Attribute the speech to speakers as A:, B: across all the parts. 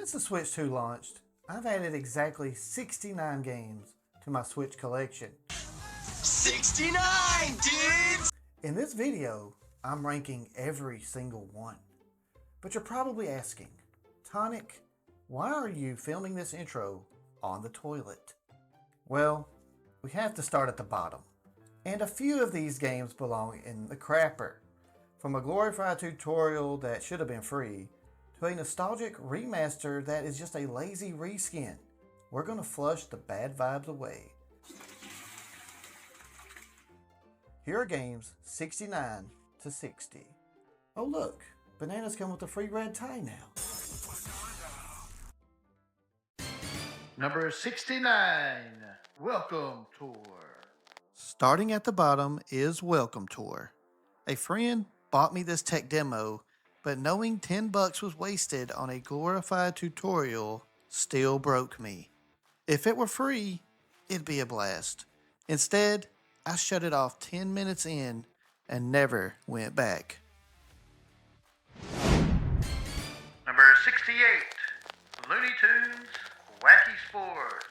A: Since the Switch 2 launched, I've added exactly 69 games to my Switch collection.
B: 69, dudes!
A: In this video, I'm ranking every single one. But you're probably asking, Tonic, why are you filming this intro on the toilet? Well, we have to start at the bottom. And a few of these games belong in the crapper. From a glorified tutorial that should have been free, to a nostalgic remaster that is just a lazy reskin. We're going to flush the bad vibes away. Here are games 69 to 60. Oh look, Bananas come with a free red tie now.
C: Number 69, Welcome Tour.
A: Starting at the bottom is Welcome Tour. A friend bought me this tech demo, but knowing $10 was wasted on a glorified tutorial still broke me. If it were free, it'd be a blast. Instead, I shut it off 10 minutes in and never went back.
C: Number 68, Looney Tunes Wacky Sports.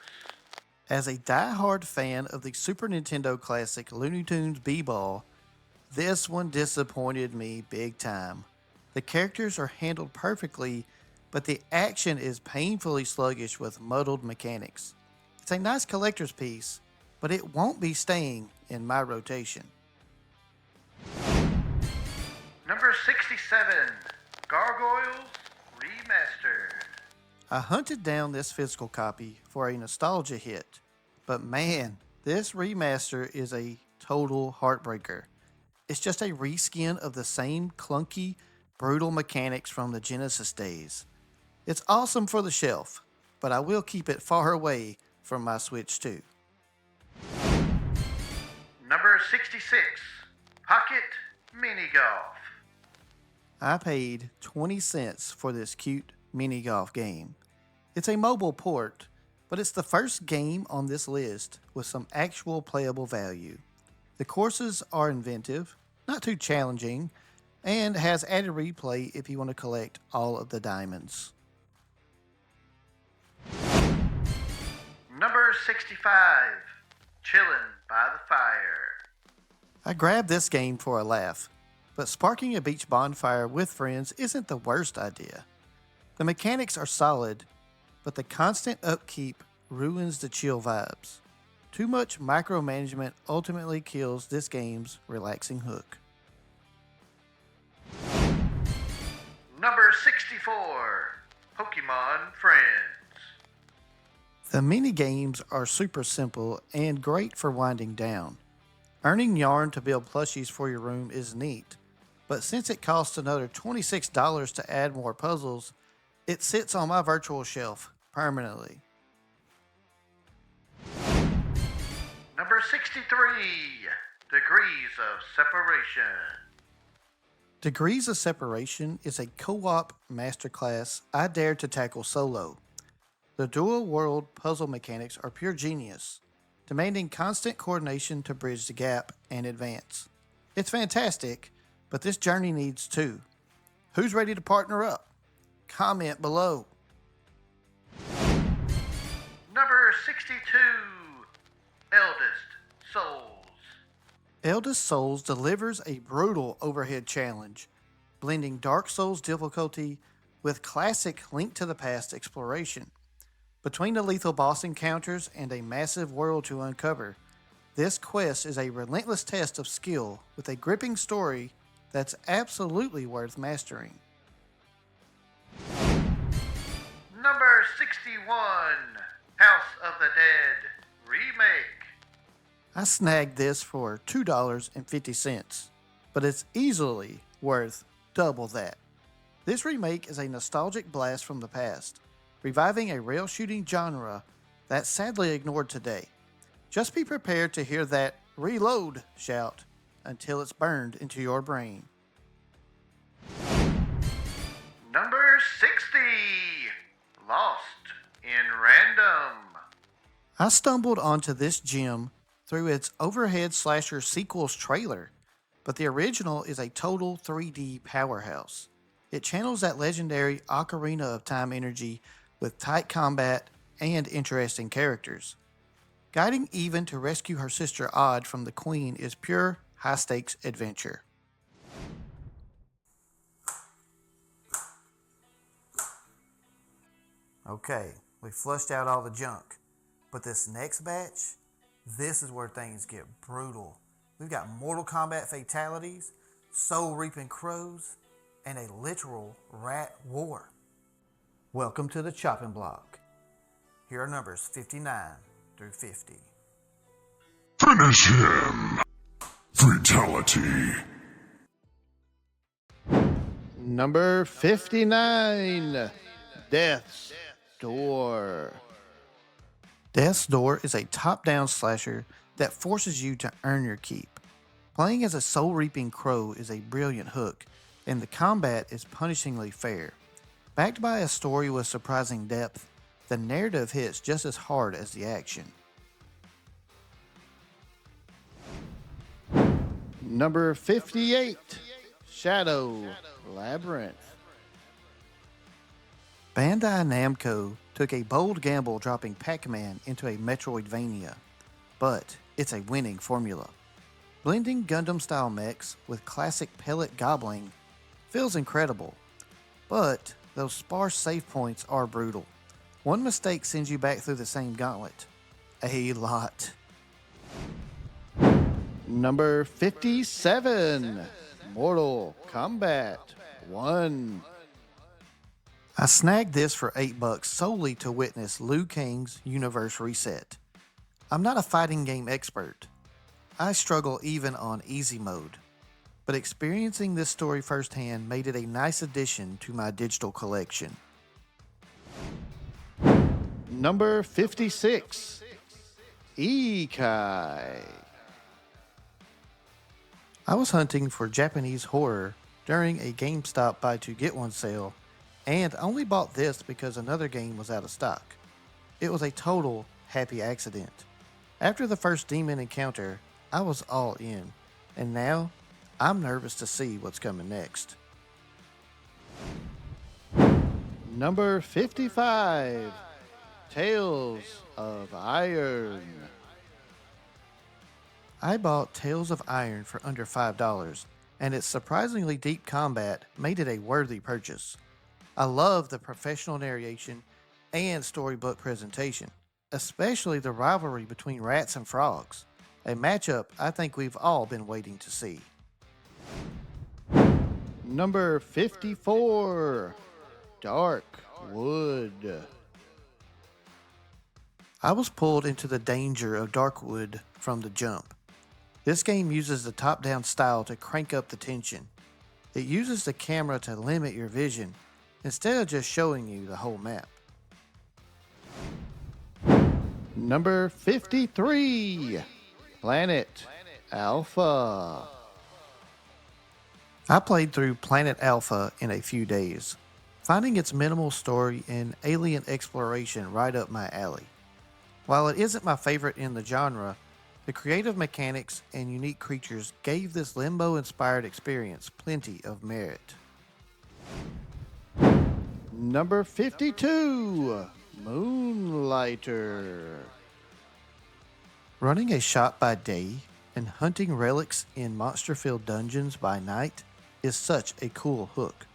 A: As a die-hard fan of the Super Nintendo classic Looney Tunes B-Ball, this one disappointed me big time. The characters are handled perfectly, but the action is painfully sluggish with muddled mechanics. It's a nice collector's piece, but it won't be staying in my rotation.
C: Number 67, Gargoyles Remastered.
A: I hunted down this physical copy for a nostalgia hit, but man, this remaster is a total heartbreaker. It's just a reskin of the same clunky, brutal mechanics from the Genesis days. It's awesome for the shelf, but I will keep it far away from my Switch 2.
C: Number 66, Pocket Mini Golf.
A: I paid 20 cents for this cute mini golf game. It's a mobile port, but it's the first game on this list with some actual playable value. The courses are inventive, not too challenging, and has added replay if you want to collect all of the diamonds.
C: Number 65, Chillin' by the Fire.
A: I grabbed this game for a laugh, but sparking a beach bonfire with friends isn't the worst idea. The mechanics are solid, but the constant upkeep ruins the chill vibes. Too much micromanagement ultimately kills this game's relaxing hook.
C: Number 64, Pokemon Friends.
A: The mini games are super simple and great for winding down. Earning yarn to build plushies for your room is neat, but since it costs another $26 to add more puzzles, it sits on my virtual shelf permanently.
C: Number 63, Degrees of Separation.
A: Degrees of Separation is a co-op masterclass I dare to tackle solo. The dual-world puzzle mechanics are pure genius, demanding constant coordination to bridge the gap and advance. It's fantastic, but this journey needs two. Who's ready to partner up? Comment below.
C: Number 62, Eldest Souls.
A: Eldest Souls delivers a brutal overhead challenge, blending Dark Souls difficulty with classic Link to the Past exploration. Between the lethal boss encounters and a massive world to uncover, this quest is a relentless test of skill with a gripping story that's absolutely worth mastering.
C: Number 61, House of the Dead Remake.
A: I snagged this for $2.50, but it's easily worth double that. This remake is a nostalgic blast from the past, reviving a rail shooting genre that's sadly ignored today. Just be prepared to hear that reload shout until it's burned into your brain.
C: Number 60, Lost in Random.
A: I stumbled onto this gem through its overhead slasher sequels trailer, but the original is a total 3D powerhouse. It channels that legendary Ocarina of Time energy with tight combat and interesting characters. Guiding Even to rescue her sister Odd from the Queen is pure high stakes adventure. Okay, we flushed out all the junk. But this next batch, this is where things get brutal. We've got Mortal Kombat fatalities, soul reaping crows, and a literal rat war. Welcome to the chopping block. Here are numbers 59 through 50.
D: Finish him! Fatality.
E: Number 59, Death's Door.
A: Death's Door is a top-down slasher that forces you to earn your keep. Playing as a soul-reaping crow is a brilliant hook, and the combat is punishingly fair. Backed by a story with surprising depth, the narrative hits just as hard as the action.
E: Number 58, Shadow Labyrinth.
A: Bandai Namco took a bold gamble dropping Pac-Man into a Metroidvania, but it's a winning formula. Blending Gundam-style mechs with classic pellet gobbling feels incredible, but those sparse save points are brutal. One mistake sends you back through the same gauntlet. A lot.
E: Number 57, Mortal Kombat 1.
A: I snagged this for $8 solely to witness Liu Kang's universe reset. I'm not a fighting game expert. I struggle even on easy mode, but experiencing this story firsthand made it a nice addition to my digital collection.
E: Number 56, Ikai.
A: I was hunting for Japanese horror during a GameStop buy two get one sale, and only bought this because another game was out of stock. It was a total happy accident. After the first demon encounter, I was all in, and now I'm nervous to see what's coming next.
E: Number 55, Tales of Iron.
A: I bought Tales of Iron for under $5, and its surprisingly deep combat made it a worthy purchase. I love the professional narration and storybook presentation, especially the rivalry between rats and frogs, a matchup I think we've all been waiting to see.
E: Number 54, Dark Wood.
A: I was pulled into the danger of Darkwood from the jump. This game uses the top-down style to crank up the tension. It uses the camera to limit your vision instead of just showing you the whole map.
E: Number 53, Planet Alpha.
A: I played through Planet Alpha in a few days, finding its minimal story and alien exploration right up my alley. While it isn't my favorite in the genre, the creative mechanics and unique creatures gave this Limbo-inspired experience plenty of merit.
E: Number 52, Moonlighter.
A: Running a shop by day and hunting relics in monster-filled dungeons by night is such a cool hook.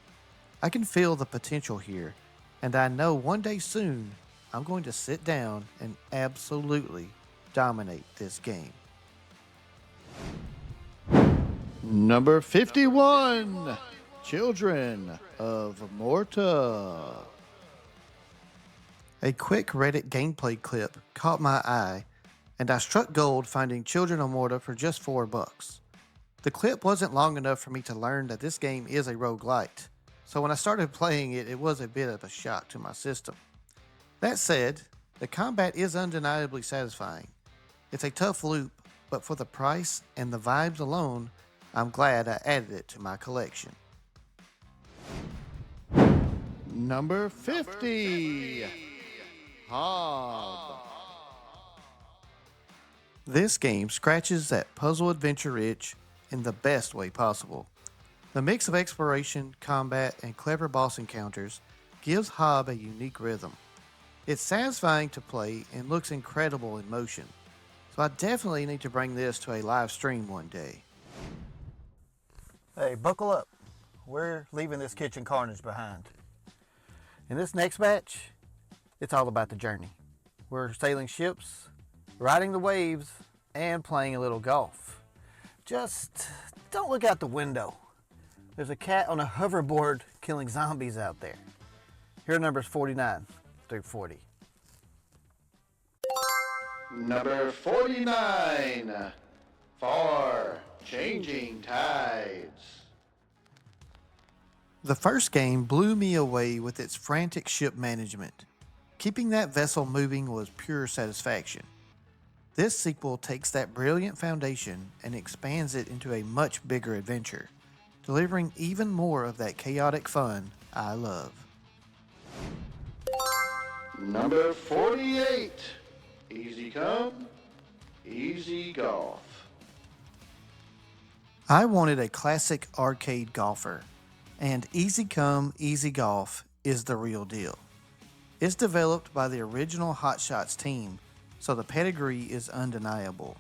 A: I can feel the potential here, and I know one day soon I'm going to sit down and absolutely dominate this game.
E: Number 51, Children of Morta.
A: A quick Reddit gameplay clip caught my eye, and I struck gold finding Children of Morta for just $4. The clip wasn't long enough for me to learn that this game is a roguelite, so when I started playing it, it was a bit of a shock to my system. That said, the combat is undeniably satisfying. It's a tough loop, but for the price and the vibes alone, I'm glad I added it to my collection.
E: Number 50, Hob.
A: This game scratches that puzzle adventure itch in the best way possible. The mix of exploration, combat, and clever boss encounters gives Hob a unique rhythm. It's satisfying to play and looks incredible in motion, so I definitely need to bring this to a live stream one day. Hey, buckle up. We're leaving this kitchen carnage behind. In this next match, it's all about the journey. We're sailing ships, riding the waves, and playing a little golf. Just don't look out the window. There's a cat on a hoverboard killing zombies out there. Here are numbers 49 through 40.
E: Number 49. Far Changing Tides.
A: The first game blew me away with its frantic ship management. Keeping that vessel moving was pure satisfaction. This sequel takes that brilliant foundation and expands it into a much bigger adventure, delivering even more of that chaotic fun I love.
E: Number 48. Easy Come, Easy Golf.
A: I wanted a classic arcade golfer, and Easy Come, Easy Golf is the real deal. It's developed by the original Hot Shots team, so the pedigree is undeniable.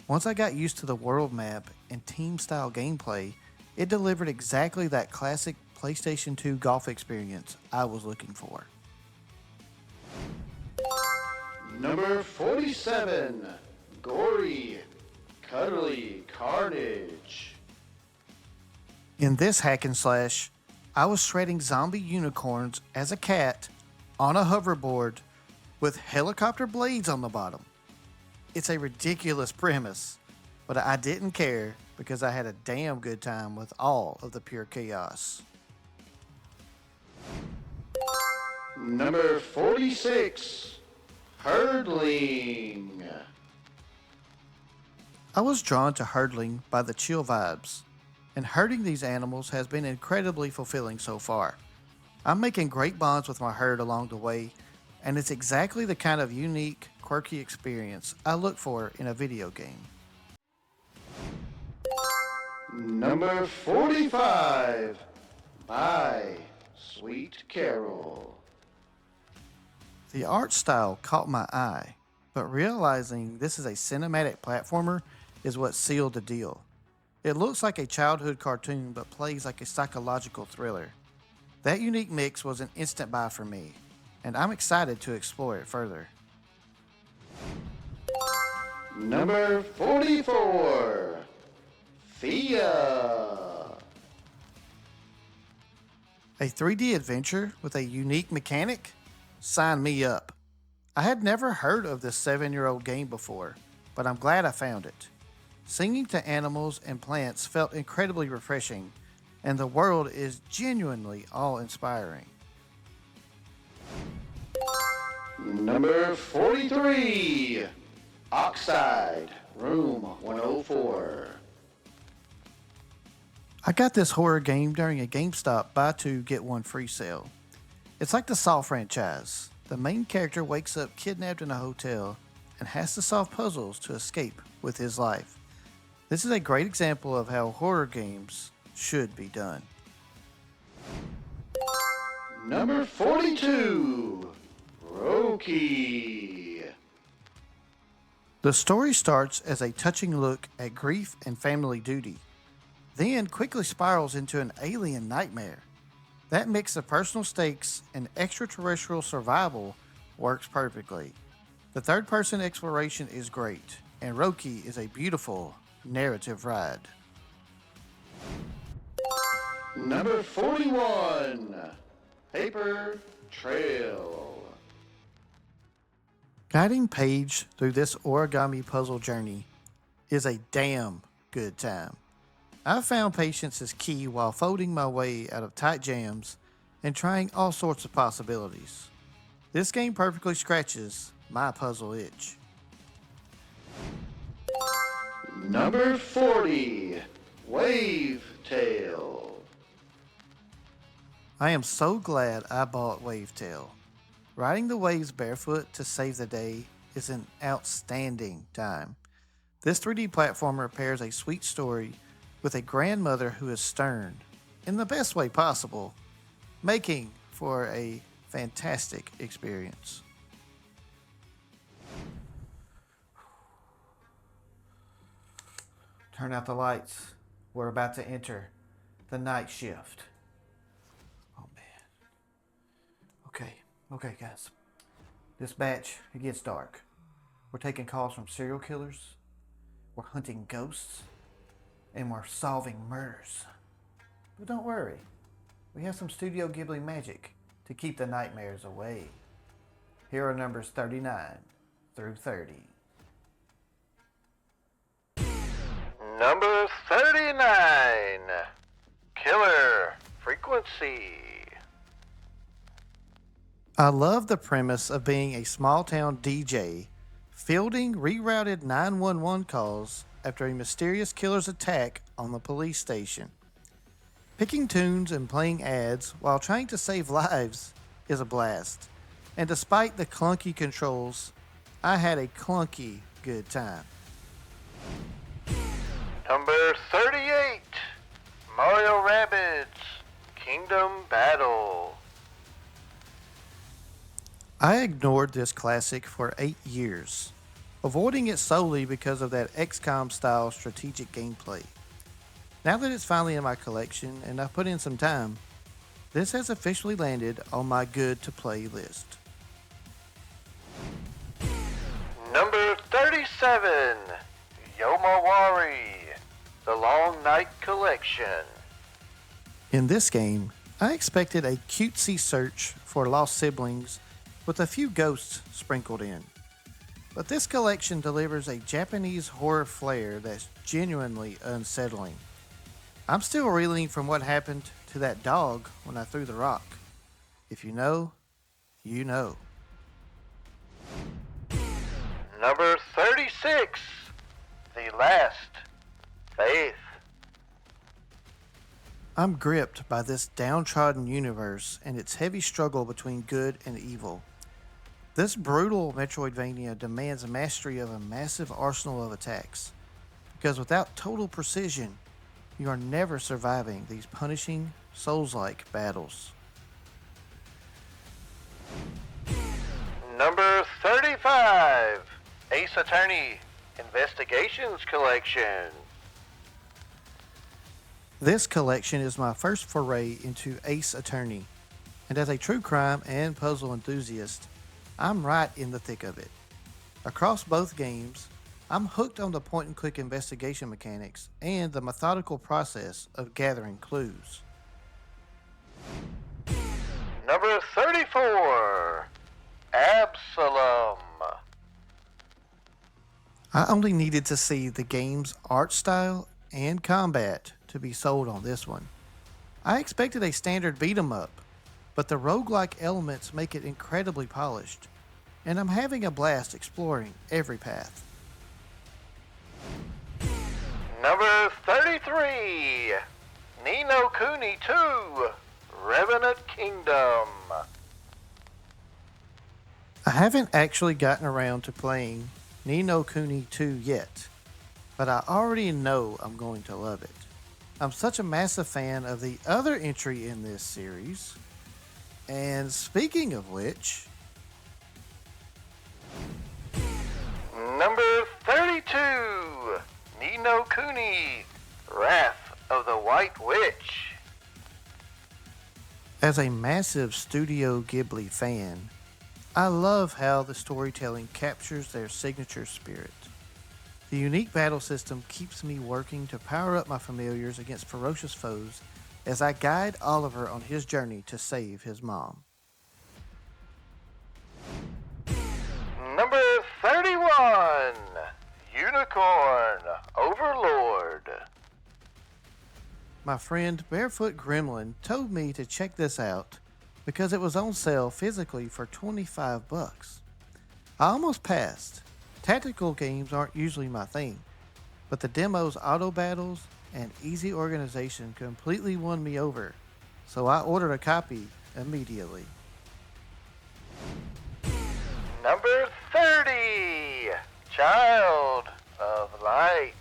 A: Once I got used to the world map and team-style gameplay, it delivered exactly that classic PlayStation 2 golf experience I was looking for.
E: Number 47. Gory, Cuddly Carnage.
A: In this hack and slash, I was shredding zombie unicorns as a cat on a hoverboard with helicopter blades on the bottom. It's a ridiculous premise, but I didn't care because I had a damn good time with all of the pure chaos.
E: Number 46. Hurdling.
A: I was drawn to hurdling by the chill vibes, and herding these animals has been incredibly fulfilling so far. I'm making great bonds with my herd along the way, and it's exactly the kind of unique, quirky experience I look for in a video game.
E: Number 45. My Sweet Carol.
A: The art style caught my eye, but realizing this is a cinematic platformer is what sealed the deal. It looks like a childhood cartoon but plays like a psychological thriller. That unique mix was an instant buy for me, and I'm excited to explore it further.
E: Number 44. Thea.
A: A 3D adventure with a unique mechanic? Sign me up. I had never heard of this 7-year-old game before, but I'm glad I found it. Singing to animals and plants felt incredibly refreshing, and the world is genuinely awe-inspiring.
E: Number 43. Oxide, Room 104.
A: I got this horror game during a GameStop buy two get one free sale. It's like the Saw franchise. The main character wakes up kidnapped in a hotel and has to solve puzzles to escape with his life. This is a great example of how horror games should be done.
E: Number 42. Roki.
A: The story starts as a touching look at grief and family duty, then quickly spirals into an alien nightmare. That mix of personal stakes and extraterrestrial survival works perfectly. The third-person exploration is great, and Roki is a beautiful narrative ride.
E: Number 41. Paper Trail.
A: Guiding Paige through this origami puzzle journey is a damn good time. I've found patience is key while folding my way out of tight jams and trying all sorts of possibilities. This game perfectly scratches my puzzle itch.
E: Number 40. Wave Tail.
A: I am so glad I bought Wavetail. Riding the waves barefoot to save the day is an outstanding time. This 3D platformer pairs a sweet story with a grandmother who is stern, in the best way possible, making for a fantastic experience. Turn out the lights. We're about to enter the night shift. Oh man. Okay, guys. Dispatch, it gets dark. We're taking calls from serial killers. We're hunting ghosts. And we're solving murders. But don't worry. We have some Studio Ghibli magic to keep the nightmares away. Here are numbers 39 through 30.
E: Number 39. Killer Frequency.
A: I love the premise of being a small town DJ fielding rerouted 911 calls after a mysterious killer's attack on the police station. Picking tunes and playing ads while trying to save lives is a blast. And despite the clunky controls, I had a clunky good time.
E: Number 38. Mario Rabbids Kingdom Battle.
A: I ignored this classic for 8 years, avoiding it solely because of that XCOM-style strategic gameplay. Now that it's finally in my collection and I've put in some time, this has officially landed on my good-to-play list.
E: Number 37. Yomawari The Long Night Collection.
A: In this game, I expected a cutesy search for lost siblings with a few ghosts sprinkled in. But this collection delivers a Japanese horror flair that's genuinely unsettling. I'm still reeling from what happened to that dog when I threw the rock. If you know, you know.
E: Number 36. The Last Faith.
A: I'm gripped by this downtrodden universe and its heavy struggle between good and evil. This brutal Metroidvania demands mastery of a massive arsenal of attacks, because without total precision, you are never surviving these punishing, Souls-like battles.
E: Number 35. Ace Attorney Investigations Collection.
A: This collection is my first foray into Ace Attorney, and as a true crime and puzzle enthusiast, I'm right in the thick of it. Across both games, I'm hooked on the point-and-click investigation mechanics and the methodical process of gathering clues.
E: Number 34. Absalom.
A: I only needed to see the game's art style and combat to be sold on this one. I expected a standard beat-em-up, but the roguelike elements make it incredibly polished, and I'm having a blast exploring every path.
E: Number 33. Ni no Kuni 2. Revenant Kingdom.
A: I haven't actually gotten around to playing Ni no Kuni 2 yet, but I already know I'm going to love it. I'm such a massive fan of the other entry in this series, and speaking of which...
E: Number 32. Ni no Kuni. Wrath of the White Witch.
A: As a massive Studio Ghibli fan, I love how the storytelling captures their signature spirit. The unique battle system keeps me working to power up my familiars against ferocious foes as I guide Oliver on his journey to save his mom.
E: Number 31. Unicorn Overlord.
A: My friend Barefoot Gremlin told me to check this out because it was on sale physically for $25. I almost passed. Tactical games aren't usually my thing, but the demo's auto battles and easy organization completely won me over, so I ordered a copy immediately.
E: Number 30. Child of Light.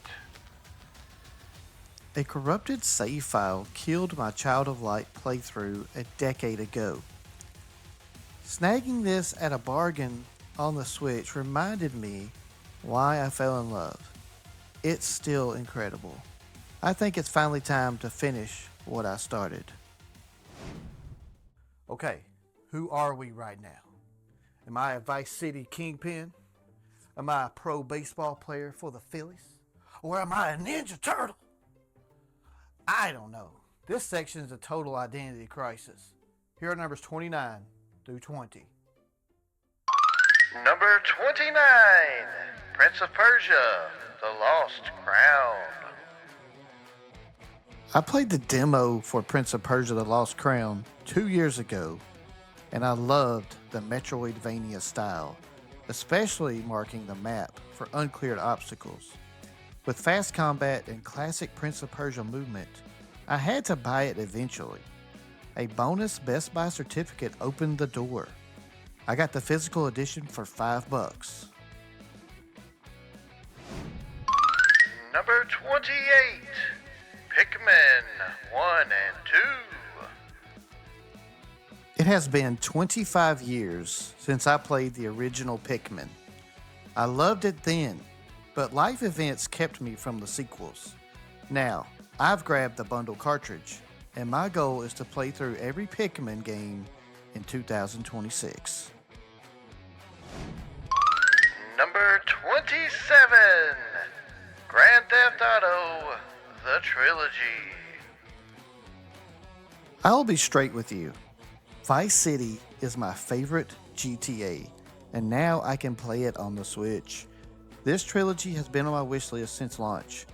A: A corrupted save file killed my Child of Light playthrough a decade ago. Snagging this at a bargain on the Switch reminded me why I fell in love. it's still incredible. I think it's finally time to finish what I started. Okay, who are we right now? Am I a Vice City kingpin? Am I a pro baseball player for the Phillies? Or am I a Ninja Turtle? I don't know. This section is a total identity crisis. Here are numbers 29 through 20.
E: Number 29, Prince of Persia, The Lost Crown.
A: I played the demo for Prince of Persia The Lost Crown 2 years ago, and I loved the Metroidvania style, especially marking the map for uncleared obstacles. With fast combat and classic Prince of Persia movement, I had to buy it eventually. A bonus Best Buy certificate opened the door. I got the physical edition for $5.
E: Number 28, Pikmin 1 and 2.
A: It has been 25 years since I played the original Pikmin. I loved it then, but life events kept me from the sequels. Now, I've grabbed the bundle cartridge, and my goal is to play through every Pikmin game in 2026.
E: Number 27, Grand Theft Auto, The Trilogy.
A: I'll be straight with you. Vice City is my favorite GTA, and now I can play it on the Switch. This trilogy has been on my wish list since launch.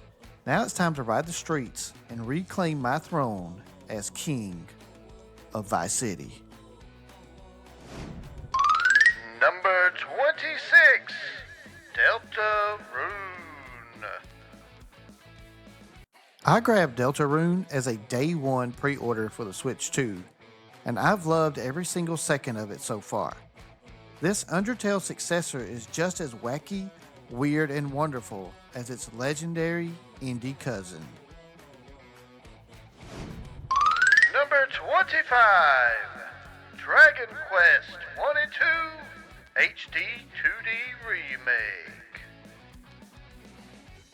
A: Now it's time to ride the streets and reclaim my throne as king of Vice City.
E: Number 26, Delta Rune.
A: I grabbed Deltarune as a day one pre-order for the Switch 2, and I've loved every single second of it so far. This Undertale successor is just as wacky, weird, and wonderful as its legendary indie cousin.
E: Number 25, Dragon Quest 1 and 2 HD 2D Remake.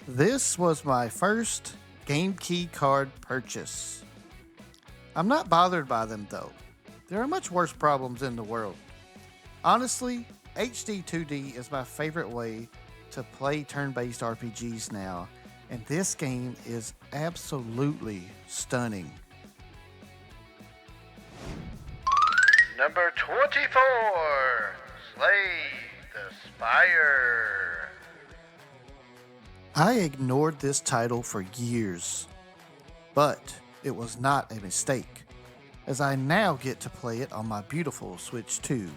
A: This was my first Game Key card purchase. I'm not bothered by them though. There are much worse problems in the world. Honestly, HD 2D is my favorite way to play turn-based RPGs now, and this game is absolutely stunning.
E: Number 24, Slay the Spire.
A: I ignored this title for years, but it was not a mistake, as I now get to play it on my beautiful Switch 2.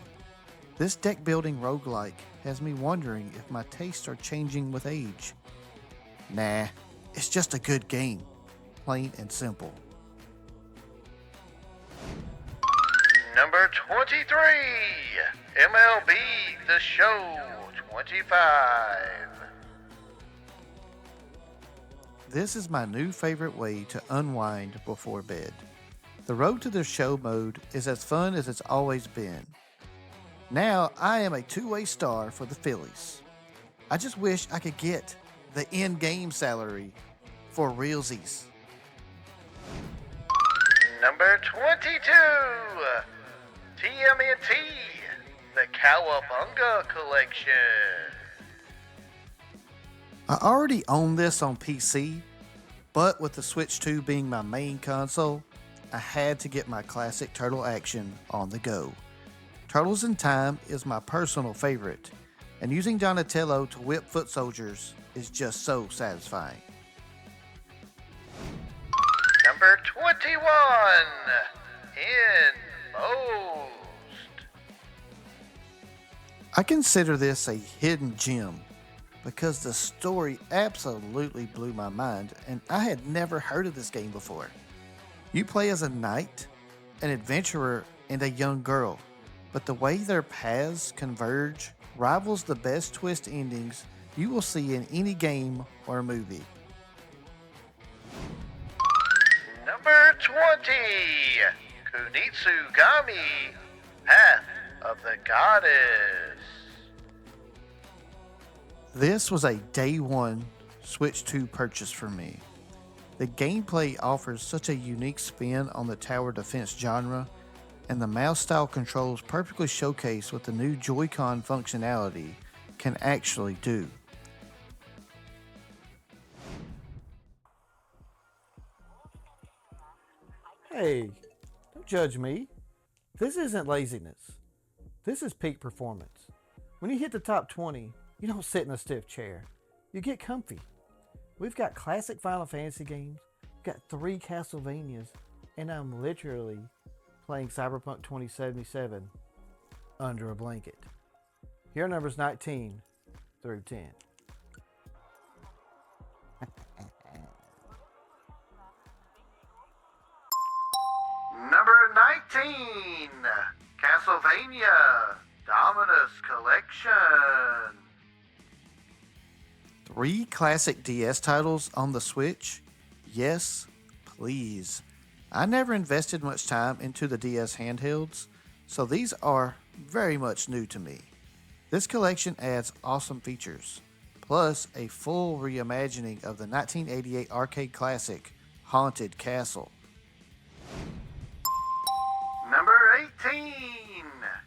A: This deck building roguelike has me wondering if my tastes are changing with age. Nah, it's just a good game, plain and simple.
E: Number 23, MLB The Show 25.
A: This is my new favorite way to unwind before bed. The Road to the Show mode is as fun as it's always been. Now I am a two-way star for the Phillies. I just wish I could get the in-game salary for realsies.
E: Number 22, TMNT, the Cowabunga Collection.
A: I already own this on PC, but with the Switch 2 being my main console, I had to get my classic Turtle action on the go. Turtles in Time is my personal favorite, and using Donatello to whip foot soldiers is just so satisfying.
E: Number 21, Inmost.
A: I consider this a hidden gem because the story absolutely blew my mind, and I had never heard of this game before. You play as a knight, an adventurer, and a young girl, but the way their paths converge rivals the best twist endings you will see in any game or movie.
E: Number 20, Kunitsugami, Path of the Goddess.
A: This was a day one Switch 2 purchase for me. The gameplay offers such a unique spin on the tower defense genre, and the mouse-style controls perfectly showcase what the new Joy-Con functionality can actually do.
F: Hey, don't judge me. This isn't laziness. This is peak performance. When you hit the top 20, you don't sit in a stiff chair. You get comfy. We've got classic Final Fantasy games, we've got 3 Castlevanias, and I'm literally playing Cyberpunk 2077 under a blanket. Here are numbers 19 through 10.
C: Number 19, Castlevania Dominus Collection.
A: 3 classic DS titles on the Switch? Yes, please. I never invested much time into the DS handhelds, so these are very much new to me. This collection adds awesome features, plus a full reimagining of the 1988 arcade classic, Haunted Castle.
C: Number 18,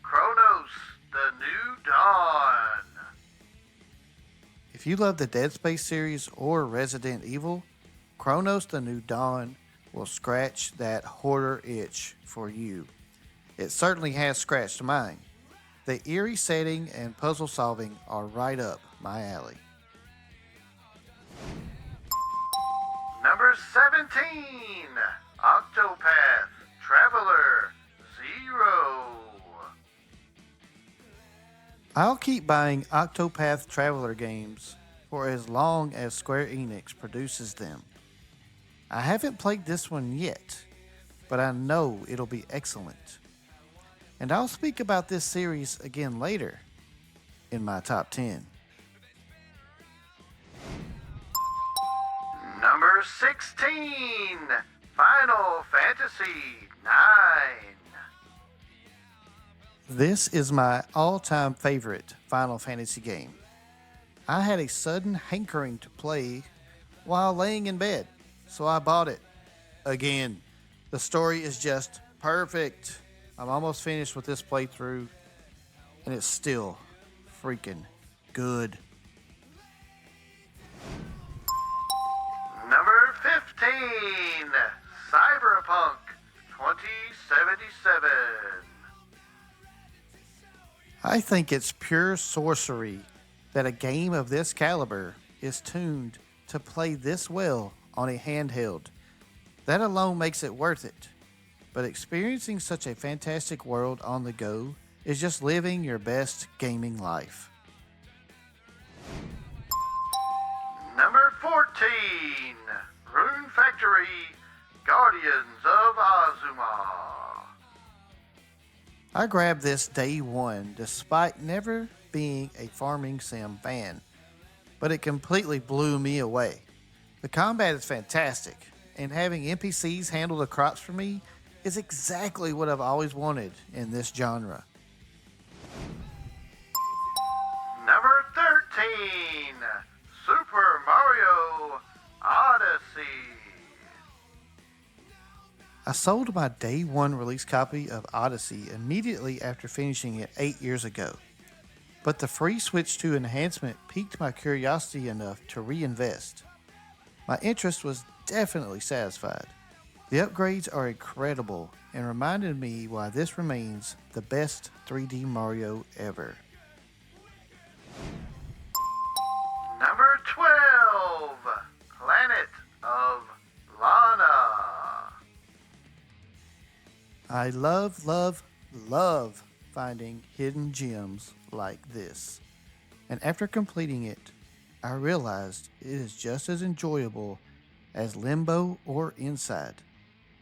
C: Chronos The New Dawn.
A: If you love the Dead Space series or Resident Evil, Chronos The New Dawn will scratch that hoarder itch for you. It certainly has scratched mine. The eerie setting and puzzle solving are right up my alley.
C: Number 17, Octopath Traveler 0.
A: I'll keep buying Octopath Traveler games for as long as Square Enix produces them. I haven't played this one yet, but I know it'll be excellent. And I'll speak about this series again later in my top 10.
C: Number 16, Final Fantasy 9.
A: This is my all-time favorite Final Fantasy game. I had a sudden hankering to play while laying in bed, so I bought it. Again, the story is just perfect. I'm almost finished with this playthrough, and it's still freaking good.
C: Number 15, Cyberpunk 2077.
A: I think it's pure sorcery that a game of this caliber is tuned to play this well on a handheld. That alone makes it worth it. But experiencing such a fantastic world on the go is just living your best gaming life.
C: Number 14, Rune Factory Guardians of Azuma.
A: I grabbed this day one despite never being a farming sim fan, but it completely blew me away. The combat is fantastic, and having NPCs handle the crops for me is exactly what I've always wanted in this genre.
C: Number 13, Super Mario Odyssey.
A: I sold my day one release copy of Odyssey immediately after finishing it 8 years ago, but the free Switch 2 enhancement piqued my curiosity enough to reinvest. My interest was definitely satisfied. The upgrades are incredible and reminded me why this remains the best 3D Mario ever.
C: Number 12, Planet of Lana.
A: I love finding hidden gems like this. And after completing it, I realized it is just as enjoyable as Limbo or Inside.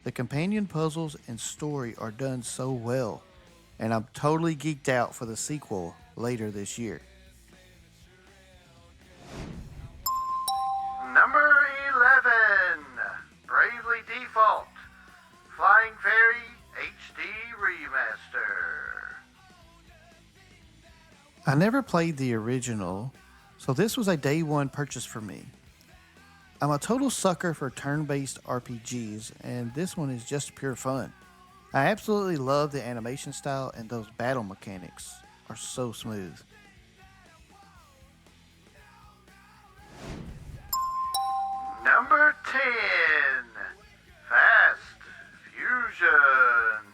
A: The companion puzzles and story are done so well, and I'm totally geeked out for the sequel later this year.
C: Number 11, Bravely Default Flying Fairy HD Remaster.
A: I never played the original, so this was a day one purchase for me. I'm a total sucker for turn-based RPGs, and this one is just pure fun. I absolutely love the animation style, and those battle mechanics are so smooth.
C: Number 10. Fast Fusion.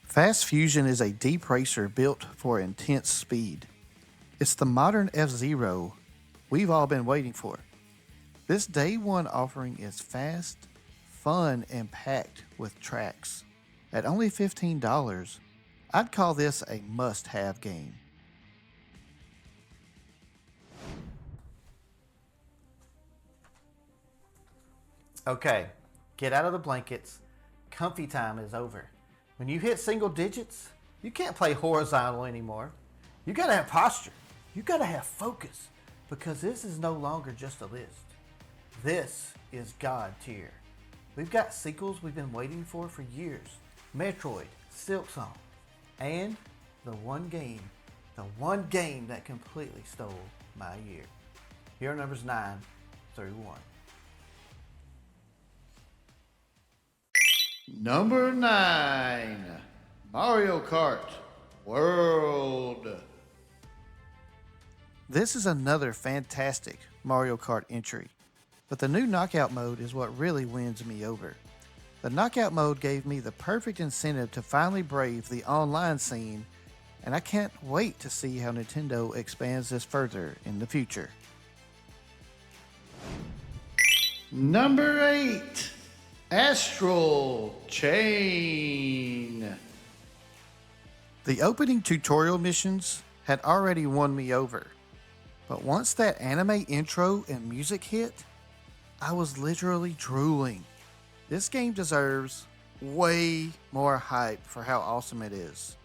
A: Fast Fusion is a deep racer built for intense speed. It's the modern F-Zero we've all been waiting for. This day one offering is fast, fun, and packed with tracks. At only $15, I'd call this a must-have game.
F: Okay, get out of the blankets. Comfy time is over. When you hit single digits, you can't play horizontal anymore. You gotta have posture. You gotta have focus, because this is no longer just a list. This is God tier. We've got sequels we've been waiting for years. Metroid, Silksong, and the one game that completely stole my year. Here are numbers 9 through 1.
A: Number 9, Mario Kart World. This is another fantastic Mario Kart entry, but the new knockout mode is what really wins me over. The knockout mode gave me the perfect incentive to finally brave the online scene, and I can't wait to see how Nintendo expands this further in the future. Number 8, Astral Chain. The opening tutorial missions had already won me over, but once that anime intro and music hit, I was literally drooling. This game deserves way more hype for how awesome it is.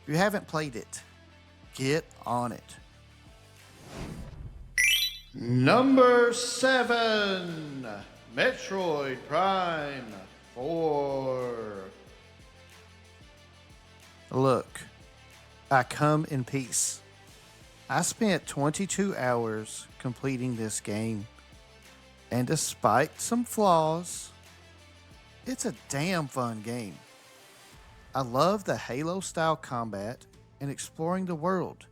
A: If you haven't played it, get on it. Number 7, Metroid Prime 4. Look, I come in peace. I spent 22 hours completing this game, and despite some flaws, it's a damn fun game. I love the Halo-style combat and exploring the world,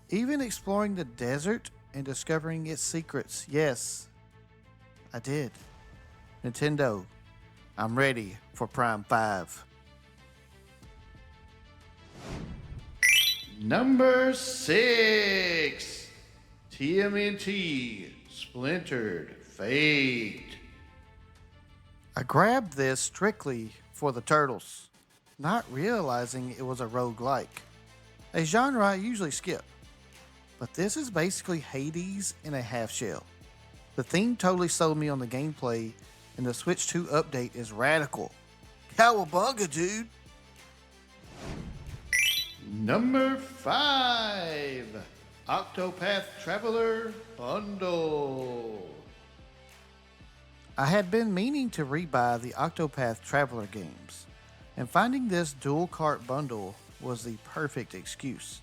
A: even exploring the desert and discovering its secrets. Yes, I did. Nintendo, I'm ready for Prime 5. Number 6, TMNT Splintered Fate. I grabbed this strictly for the turtles, not realizing it was a roguelike, a genre I usually skip. But this is basically Hades in a half shell. The theme totally sold me on the gameplay, and the Switch 2 update is radical. Cowabunga, dude! Number 5, Octopath Traveler Bundle. I had been meaning to rebuy the Octopath Traveler games, and finding this dual cart bundle was the perfect excuse.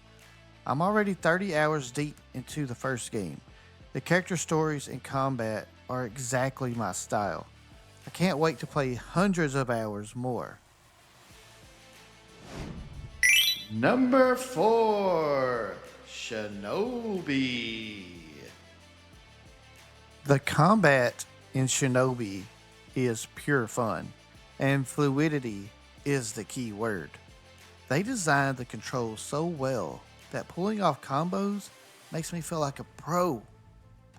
A: I'm already 30 hours deep into the first game. The character stories and combat are exactly my style. I can't wait to play hundreds of hours more. Number 4, Shinobi. The combat in Shinobi is pure fun, and fluidity is the key word. They designed the controls so well that pulling off combos makes me feel like a pro.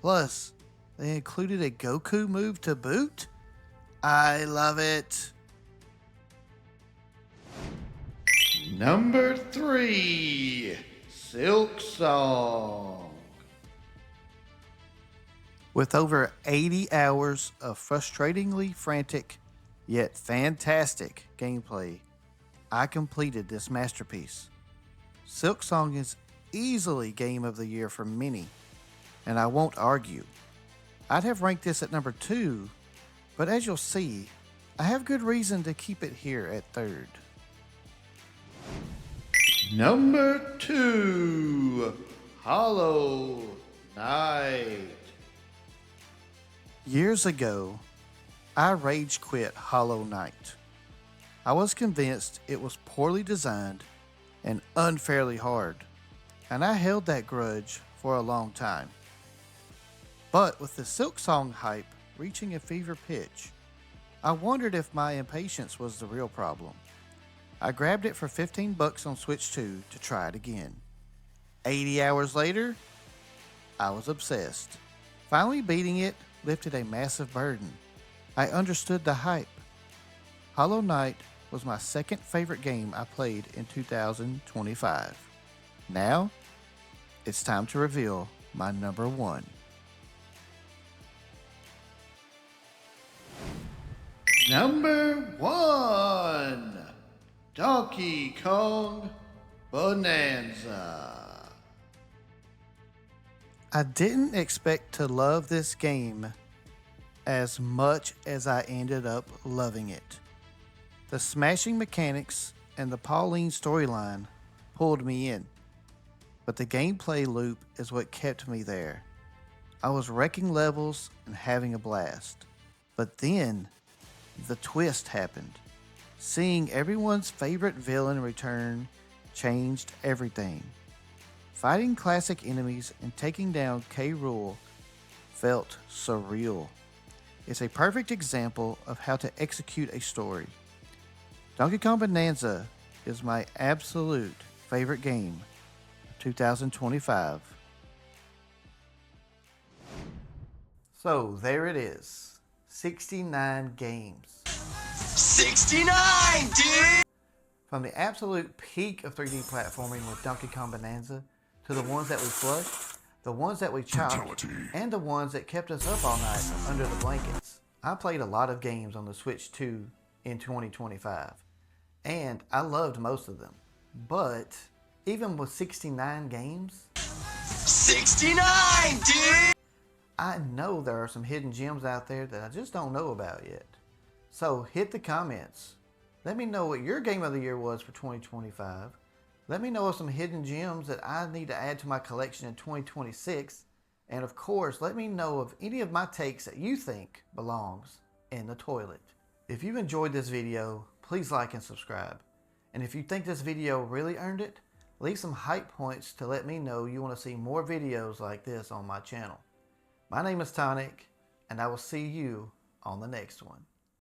A: Plus, they included a Goku move to boot. I love it. Number 3, Silksong. With over 80 hours of frustratingly frantic yet fantastic gameplay, I completed this masterpiece. Silksong is easily Game of the Year for many, and I won't argue. I'd have ranked this at number 2, but as you'll see, I have good reason to keep it here at 3rd. Number 2, Hollow Knight. Years ago, I rage quit Hollow Knight. I was convinced it was poorly designed and unfairly hard, and I held that grudge for a long time. But with the Silksong hype reaching a fever pitch, I wondered if my impatience was the real problem. I grabbed it for $15 on Switch 2 to try it again. 80 hours later, I was obsessed. Finally beating it lifted a massive burden. I understood the hype. Hollow Knight was my second favorite game I played in 2025. Now, it's time to reveal my number one. Number one, Donkey Kong Bananza. I didn't expect to love this game as much as I ended up loving it. The smashing mechanics and the Pauline storyline pulled me in, but the gameplay loop is what kept me there. I was wrecking levels and having a blast, but then the twist happened. Seeing everyone's favorite villain return changed everything. Fighting classic enemies and taking down K. Rool felt surreal. It's a perfect example of how to execute a story. Donkey Kong Bananza is my absolute favorite game of 2025. So there it is, 69 games.
B: 69, dude!
A: From the absolute peak of 3D platforming with Donkey Kong Bananza to the ones that we flushed, the ones that we chopped, and the ones that kept us up all night under the blankets. I played a lot of games on the Switch 2 in 2025, and I loved most of them. But even with 69 games,
B: 69, dude!
A: I know there are some hidden gems out there that I just don't know about yet. So hit the comments. Let me know what your game of the year was for 2025. Let me know of some hidden gems that I need to add to my collection in 2026. And of course, let me know of any of my takes that you think belongs in the toilet. If you enjoyed this video, please like and subscribe. And if you think this video really earned it, leave some hype points to let me know you want to see more videos like this on my channel. My name is Tonic, and I will see you on the next one.